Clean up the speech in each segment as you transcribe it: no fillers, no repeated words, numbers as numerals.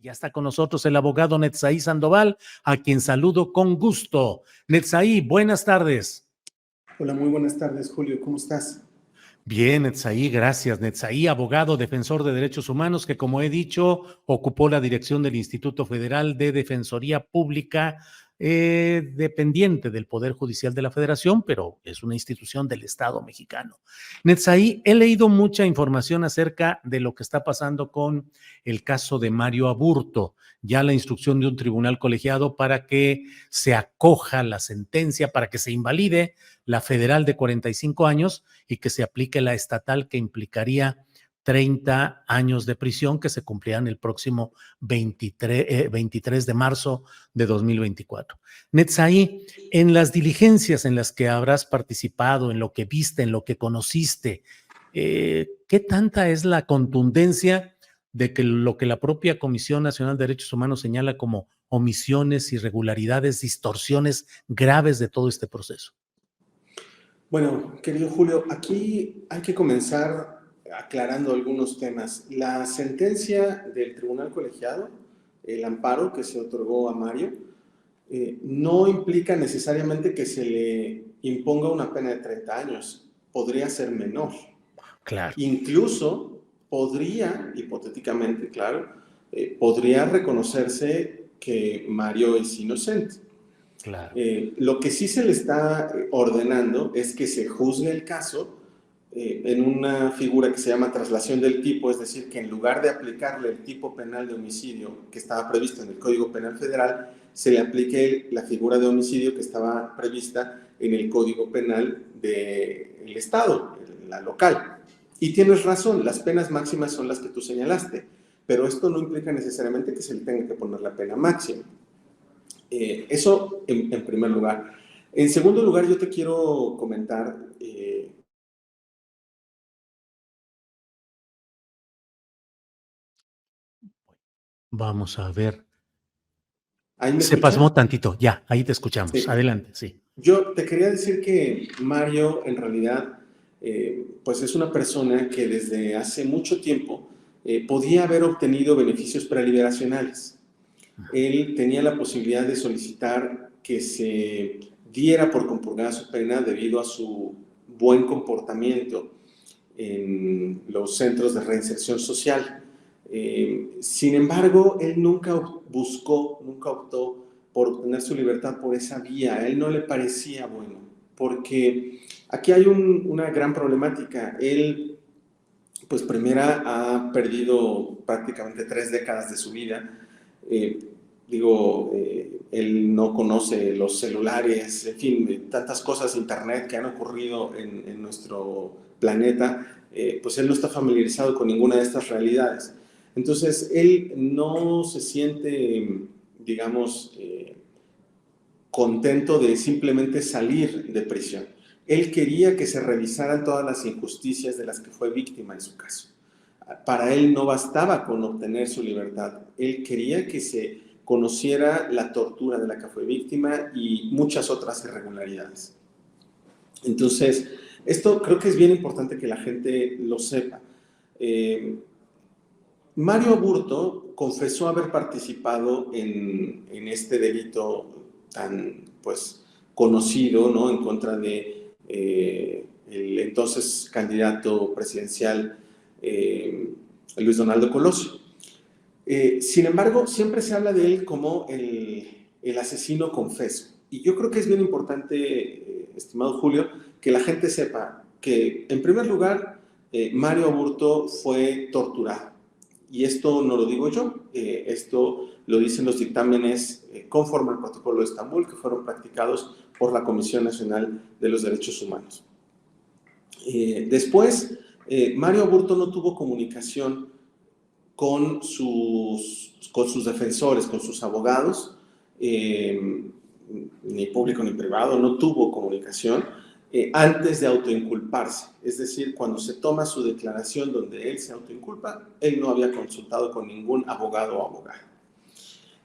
Ya está con nosotros el abogado Netzaí Sandoval, a quien saludo con gusto. Netzaí, buenas tardes. Hola, muy buenas tardes, Julio. ¿Cómo estás? Bien, Netzaí, gracias. Netzaí, abogado, defensor de derechos humanos, que como he dicho, ocupó la dirección del Instituto Federal de Defensoría Pública, dependiente del Poder Judicial de la Federación, pero es una institución del Estado mexicano. Netzaí, he leído mucha información acerca de lo que está pasando con el caso de Mario Aburto, ya la instrucción de un tribunal colegiado para que se acoja la sentencia, para que se invalide la federal de 45 años y que se aplique la estatal, que implicaría 30 años de prisión que se cumplirán el próximo 23 de marzo de 2024. Netzaí, en las diligencias en las que habrás participado, en lo que viste, en lo que conociste, ¿qué tanta es la contundencia de que lo que la propia Comisión Nacional de Derechos Humanos señala como omisiones, irregularidades, distorsiones graves de todo este proceso? Bueno, querido Julio, aquí hay que comenzar aclarando algunos temas. La sentencia del tribunal colegiado, el amparo que se otorgó a Mario, no implica necesariamente que se le imponga una pena de 30 años. Podría ser menor. Claro. Incluso podría, hipotéticamente, claro, podría reconocerse que Mario es inocente. Claro. Lo que sí se le está ordenando es que se juzgue el caso en una figura que se llama traslación del tipo, es decir, que en lugar de aplicarle el tipo penal de homicidio que estaba previsto en el Código Penal Federal, se le aplique la figura de homicidio que estaba prevista en el Código Penal del Estado, la local. Y tienes razón, las penas máximas son las que tú señalaste, pero esto no implica necesariamente que se le tenga que poner la pena máxima. Eso en primer lugar. En segundo lugar, yo te quiero comentar. Vamos a ver. ¿Ahí me Se escuchas? pasmó tantito, ya, ahí te escuchamos. Sí. Adelante, sí. Yo te quería decir que Mario, en realidad, pues es una persona que desde hace mucho tiempo podía haber obtenido beneficios preliberacionales. Él tenía la posibilidad de solicitar que se diera por compurgada su pena debido a su buen comportamiento en los centros de reinserción social. Sin embargo, él nunca optó por obtener su libertad por esa vía. A él no le parecía bueno, porque aquí hay una gran problemática. Él, pues primera, ha perdido prácticamente 3 décadas de su vida. Él no conoce los celulares, en fin, tantas cosas, internet que han ocurrido en nuestro planeta, pues él no está familiarizado con ninguna de estas realidades. Entonces, él no se siente, digamos, contento de simplemente salir de prisión. Él quería que se revisaran todas las injusticias de las que fue víctima en su caso. Para él no bastaba con obtener su libertad. Él quería que se conociera la tortura de la que fue víctima y muchas otras irregularidades. Entonces, esto creo que es bien importante que la gente lo sepa. Mario Aburto confesó haber participado en este delito tan, pues, conocido, ¿no?, en contra de el entonces candidato presidencial Luis Donaldo Colosio. Sin embargo, siempre se habla de él como el asesino confeso. Y yo creo que es bien importante, estimado Julio, que la gente sepa que, en primer lugar, Mario Aburto fue torturado. Y esto no lo digo yo, esto lo dicen los dictámenes conforme al Protocolo de Estambul, que fueron practicados por la Comisión Nacional de los Derechos Humanos. Después, Mario Aburto no tuvo comunicación con sus defensores, con sus abogados, ni público ni privado, no tuvo comunicación antes de autoinculparse. Es decir, cuando se toma su declaración donde él se autoinculpa, él no había consultado con ningún abogado o abogada.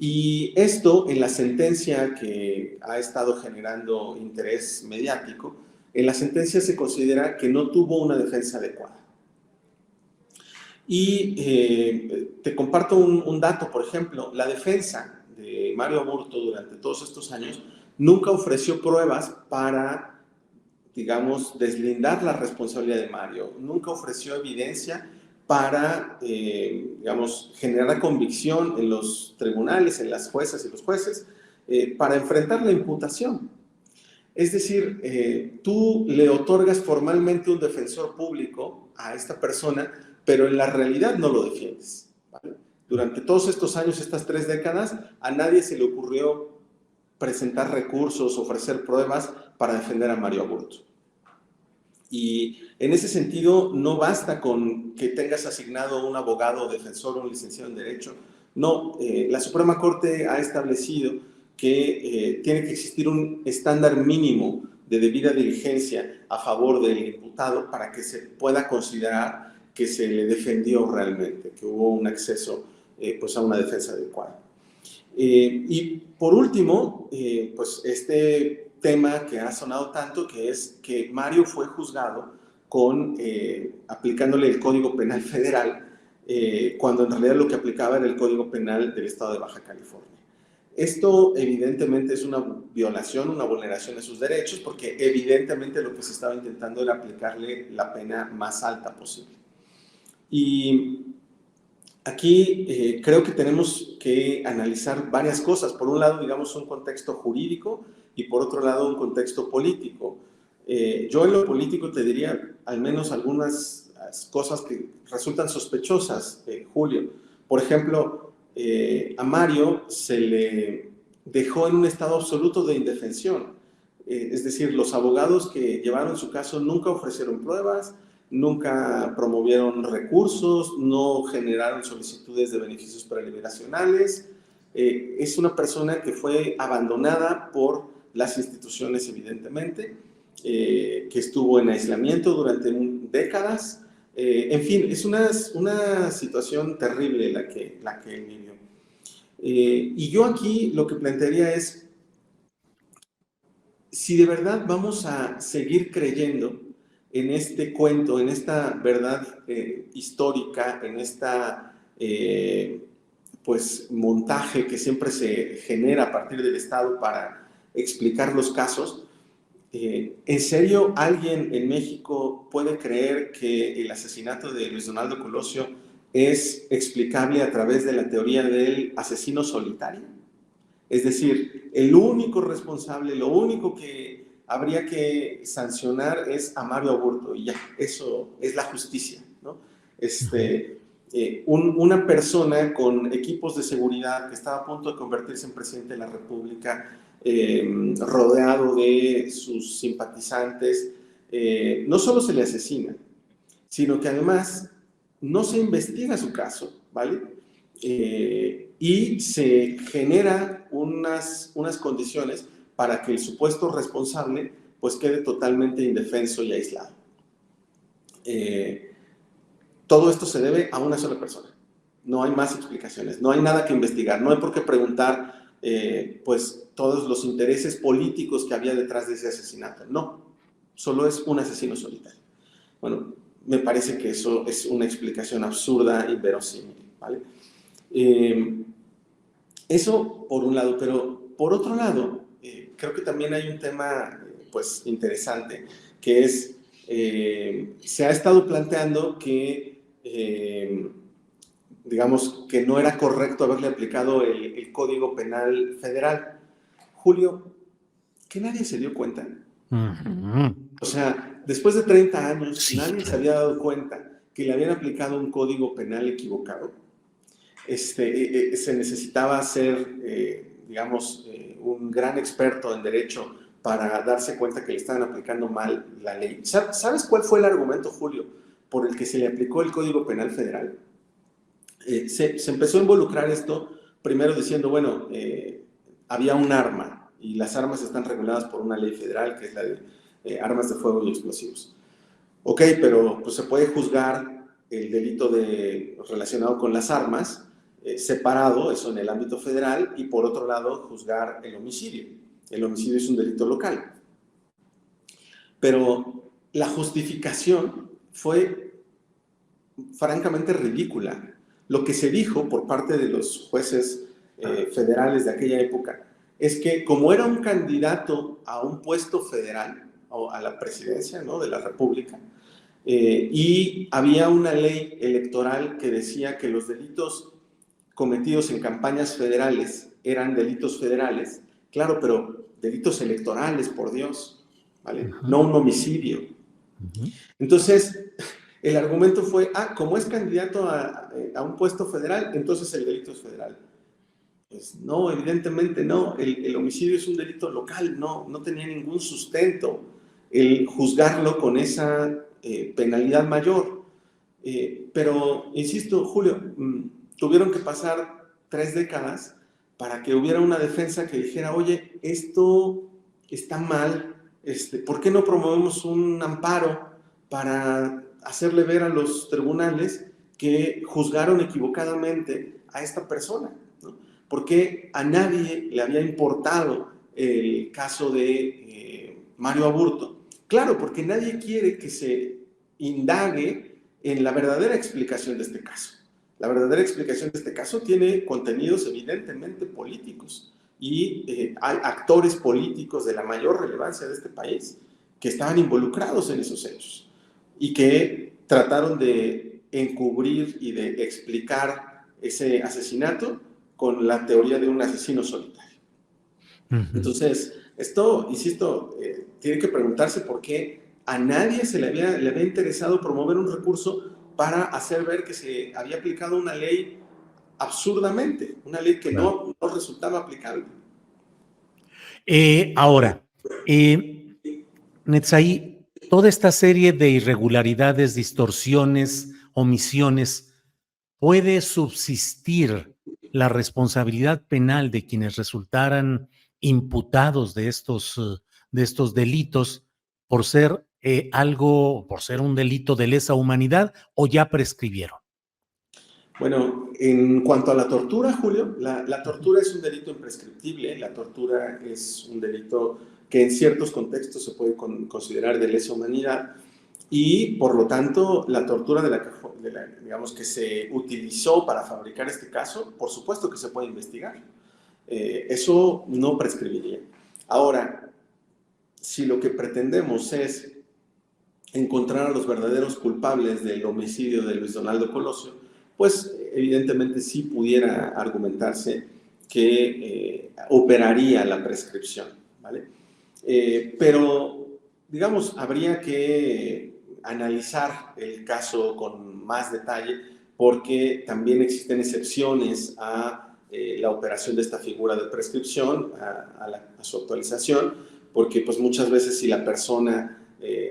Y esto, en la sentencia que ha estado generando interés mediático, en la sentencia se considera que no tuvo una defensa adecuada. Y te comparto un dato, por ejemplo, la defensa de Mario Aburto durante todos estos años nunca ofreció pruebas para, digamos, deslindar la responsabilidad de Mario, nunca ofreció evidencia para, digamos, generar convicción en los tribunales, en las juezas y los jueces, para enfrentar la imputación. Es decir, tú le otorgas formalmente un defensor público a esta persona, pero en la realidad no lo defiendes, ¿vale? Durante todos estos años, estas 3 décadas, a nadie se le ocurrió presentar recursos, ofrecer pruebas para defender a Mario Aburto. Y en ese sentido, no basta con que tengas asignado un abogado, defensor o un licenciado en Derecho. No, la Suprema Corte ha establecido que tiene que existir un estándar mínimo de debida diligencia a favor del imputado para que se pueda considerar que se le defendió realmente, que hubo un acceso pues a una defensa adecuada. Y por último, pues este tema que ha sonado tanto, que es que Mario fue juzgado con, aplicándole el Código Penal Federal, cuando en realidad lo que aplicaba era el Código Penal del Estado de Baja California. Esto evidentemente es una violación, una vulneración de sus derechos, porque evidentemente lo que se estaba intentando era aplicarle la pena más alta posible. Y aquí creo que tenemos que analizar varias cosas. Por un lado, digamos, un contexto jurídico y por otro lado, un contexto político. Yo en lo político te diría al menos algunas cosas que resultan sospechosas, Julio. Por ejemplo, a Mario se le dejó en un estado absoluto de indefensión. Es decir, los abogados que llevaron su caso nunca ofrecieron pruebas, nunca promovieron recursos, no generaron solicitudes de beneficios preliberacionales. Es una persona que fue abandonada por las instituciones, evidentemente, que estuvo en aislamiento durante décadas. En fin, es una situación terrible la que él vivió. Y yo aquí lo que plantearía es, si de verdad vamos a seguir creyendo en este cuento, en esta verdad histórica, en esta pues montaje que siempre se genera a partir del Estado para explicar los casos, ¿en serio alguien en México puede creer que el asesinato de Luis Donaldo Colosio es explicable a través de la teoría del asesino solitario? Es decir, el único responsable, lo único que habría que sancionar es a Mario Aburto y ya, eso es la justicia, ¿no? Una persona con equipos de seguridad que estaba a punto de convertirse en presidente de la República, rodeado de sus simpatizantes, no solo se le asesina, sino que además no se investiga su caso, ¿vale? Y se generan unas condiciones para que el supuesto responsable pues quede totalmente indefenso y aislado. Todo esto se debe a una sola persona. No hay más explicaciones, no hay nada que investigar, no hay por qué preguntar pues todos los intereses políticos que había detrás de ese asesinato. No, solo es un asesino solitario. Bueno, me parece que eso es una explicación absurda y inverosímil, ¿vale? Eso por un lado, pero por otro lado, creo que también hay un tema pues interesante, que es, se ha estado planteando que, digamos, que no era correcto haberle aplicado el Código Penal Federal. Julio, que nadie se dio cuenta. O sea, después de 30 años, sí, nadie se había dado cuenta que le habían aplicado un código penal equivocado. Se necesitaba ser, digamos, un gran experto en derecho para darse cuenta que le estaban aplicando mal la ley. ¿Sabes cuál fue el argumento, Julio, por el que se le aplicó el Código Penal Federal? Se empezó a involucrar esto primero diciendo, bueno, había un arma y las armas están reguladas por una ley federal que es la de armas de fuego y explosivos. Ok, pero pues se puede juzgar el delito relacionado con las armas separado, eso en el ámbito federal, y por otro lado juzgar el homicidio. El homicidio es un delito local. Pero la justificación fue francamente ridícula. Lo que se dijo por parte de los jueces federales de aquella época es que como era un candidato a un puesto federal o a la presidencia, ¿no?, de la República, y había una ley electoral que decía que los delitos cometidos en campañas federales eran delitos federales, claro, pero delitos electorales, por Dios, ¿vale? No un homicidio. Entonces, el argumento fue, como es candidato a un puesto federal, entonces el delito es federal. Pues no, evidentemente no, el homicidio es un delito local, no tenía ningún sustento el juzgarlo con esa penalidad mayor. Pero, insisto, Julio, tuvieron que pasar 3 décadas para que hubiera una defensa que dijera, oye, esto está mal, ¿por qué no promovemos un amparo para hacerle ver a los tribunales que juzgaron equivocadamente a esta persona, ¿no? Porque a nadie le había importado el caso de Mario Aburto. Claro, porque nadie quiere que se indague en la verdadera explicación de este caso. La verdadera explicación de este caso tiene contenidos evidentemente políticos y hay actores políticos de la mayor relevancia de este país que estaban involucrados en esos hechos y que trataron de encubrir y de explicar ese asesinato con la teoría de un asesino solitario. Entonces, esto, insisto, tiene que preguntarse por qué a nadie le había interesado promover un recurso para hacer ver que se había aplicado una ley absurdamente, una ley que no resultaba aplicable. Ahora, Netzaí, toda esta serie de irregularidades, distorsiones, omisiones, ¿puede subsistir la responsabilidad penal de quienes resultaran imputados de estos delitos por ser por ser un delito de lesa humanidad, o ya prescribieron? Bueno, en cuanto a la tortura, Julio, la tortura es un delito imprescriptible. La tortura es un delito que en ciertos contextos se puede considerar de lesa humanidad y, por lo tanto, la tortura digamos, que se utilizó para fabricar este caso, por supuesto que se puede investigar. Eso no prescribiría. Ahora, si lo que pretendemos es encontrar a los verdaderos culpables del homicidio de Luis Donaldo Colosio, pues evidentemente sí pudiera argumentarse que operaría la prescripción, ¿vale? Pero, digamos, habría que analizar el caso con más detalle porque también existen excepciones a la operación de esta figura de prescripción, a su actualización, porque pues muchas veces si la persona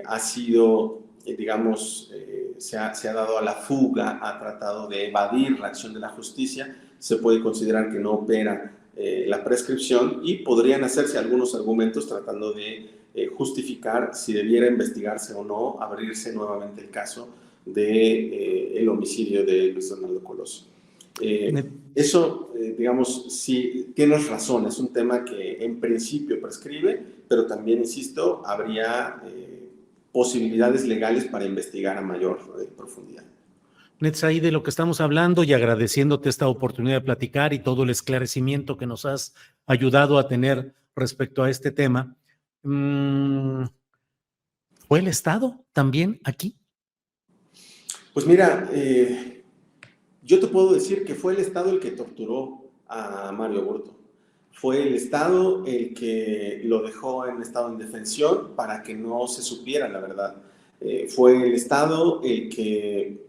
ha sido, digamos, se ha dado a la fuga, ha tratado de evadir la acción de la justicia, se puede considerar que no opera la prescripción y podrían hacerse algunos argumentos tratando de justificar si debiera investigarse o no, abrirse nuevamente el caso de el homicidio de Luis Donaldo Colosio. Eso, digamos, sí, tienes razón, es un tema que en principio prescribe, pero también, insisto, habría posibilidades legales para investigar a mayor profundidad. Netzaí, de lo que estamos hablando y agradeciéndote esta oportunidad de platicar y todo el esclarecimiento que nos has ayudado a tener respecto a este tema, ¿fue el Estado también aquí? Pues mira, yo te puedo decir que fue el Estado el que torturó a Mario Aburto. Fue el Estado el que lo dejó en estado de indefensión para que no se supiera la verdad. Fue el Estado el que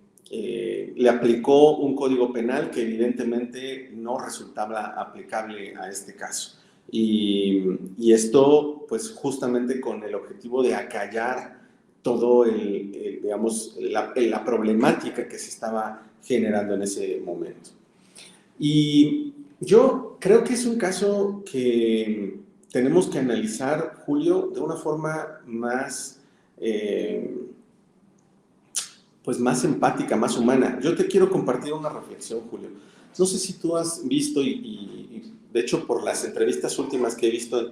le aplicó un código penal que evidentemente no resultaba aplicable a este caso. Y esto, pues justamente con el objetivo de acallar todo digamos, la problemática que se estaba generando en ese momento. Y yo creo que es un caso que tenemos que analizar, Julio, de una forma más, pues más empática, más humana. Yo te quiero compartir una reflexión, Julio. No sé si tú has visto, y de hecho por las entrevistas últimas que he visto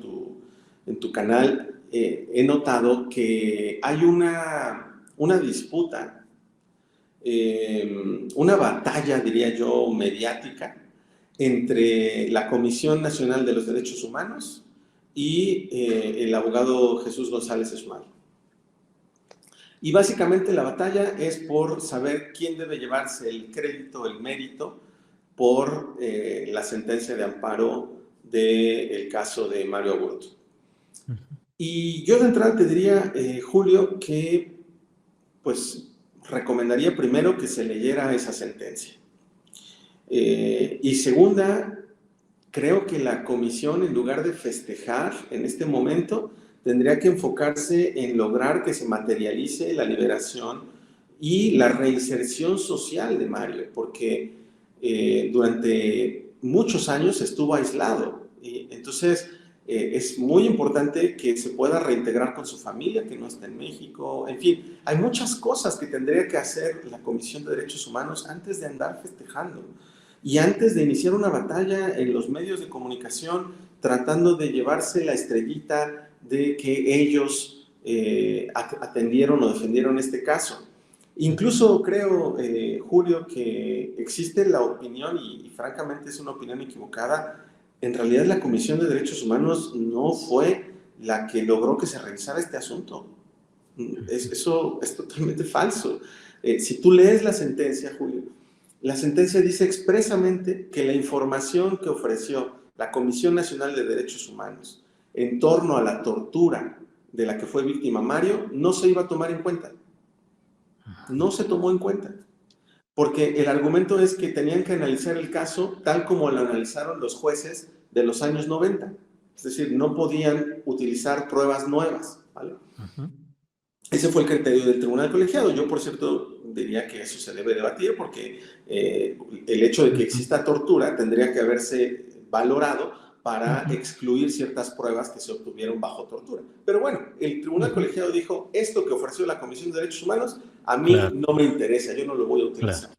en tu canal, he notado que hay una disputa una batalla, diría yo, mediática entre la Comisión Nacional de los Derechos Humanos y el abogado Jesús González Esmal. Y básicamente la batalla es por saber quién debe llevarse el crédito, el mérito, por la sentencia de amparo del caso de Mario Aburto. Y yo de entrada te diría, Julio, que pues recomendaría primero que se leyera esa sentencia. Y segunda, creo que la comisión, en lugar de festejar en este momento, tendría que enfocarse en lograr que se materialice la liberación y la reinserción social de Mario, porque durante muchos años estuvo aislado. Y entonces, es muy importante que se pueda reintegrar con su familia, que no está en México. En fin, hay muchas cosas que tendría que hacer la Comisión de Derechos Humanos antes de andar festejando. Y antes de iniciar una batalla en los medios de comunicación, tratando de llevarse la estrellita de que ellos atendieron o defendieron este caso. Incluso creo, Julio, que existe la opinión, y francamente es una opinión equivocada, en realidad la Comisión de Derechos Humanos no fue la que logró que se revisara este asunto. Eso es totalmente falso. Si tú lees la sentencia, Julio, la sentencia dice expresamente que la información que ofreció la Comisión Nacional de Derechos Humanos en torno a la tortura de la que fue víctima Mario no se iba a tomar en cuenta. No se tomó en cuenta. Porque el argumento es que tenían que analizar el caso tal como lo analizaron los jueces de los años 90. Es decir, no podían utilizar pruebas nuevas, ¿vale? Ese fue el criterio del tribunal colegiado. Yo, por cierto, diría que eso se debe debatir porque el hecho de que exista tortura tendría que haberse valorado para excluir ciertas pruebas que se obtuvieron bajo tortura. Pero bueno, el tribunal colegiado dijo, esto que ofreció la Comisión de Derechos Humanos, a mí no me interesa, yo no lo voy a utilizar.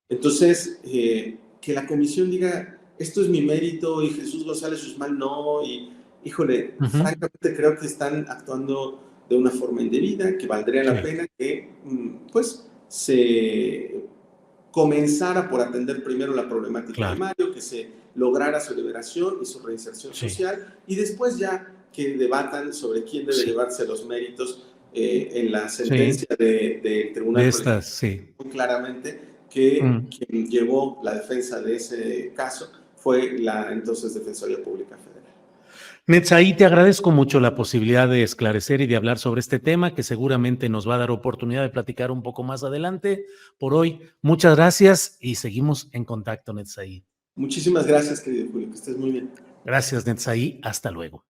Entonces, que la comisión diga, esto es mi mérito y Jesús González Usmal no, y híjole, francamente creo que están actuando de una forma indebida, que valdría la pena que pues se comenzara por atender primero la problemática de Mario, que se lograra su liberación y su reinserción social, y después ya que debatan sobre quién debe llevarse los méritos en la sentencia del tribunal colegiado. Muy claramente que quien llevó la defensa de ese caso fue la entonces Defensoría Pública Federal. Netzaí, te agradezco mucho la posibilidad de esclarecer y de hablar sobre este tema, que seguramente nos va a dar oportunidad de platicar un poco más adelante. Por hoy, muchas gracias y seguimos en contacto, Netzaí. Muchísimas gracias, querido Julio, que estés muy bien. Gracias, Netzaí. Hasta luego.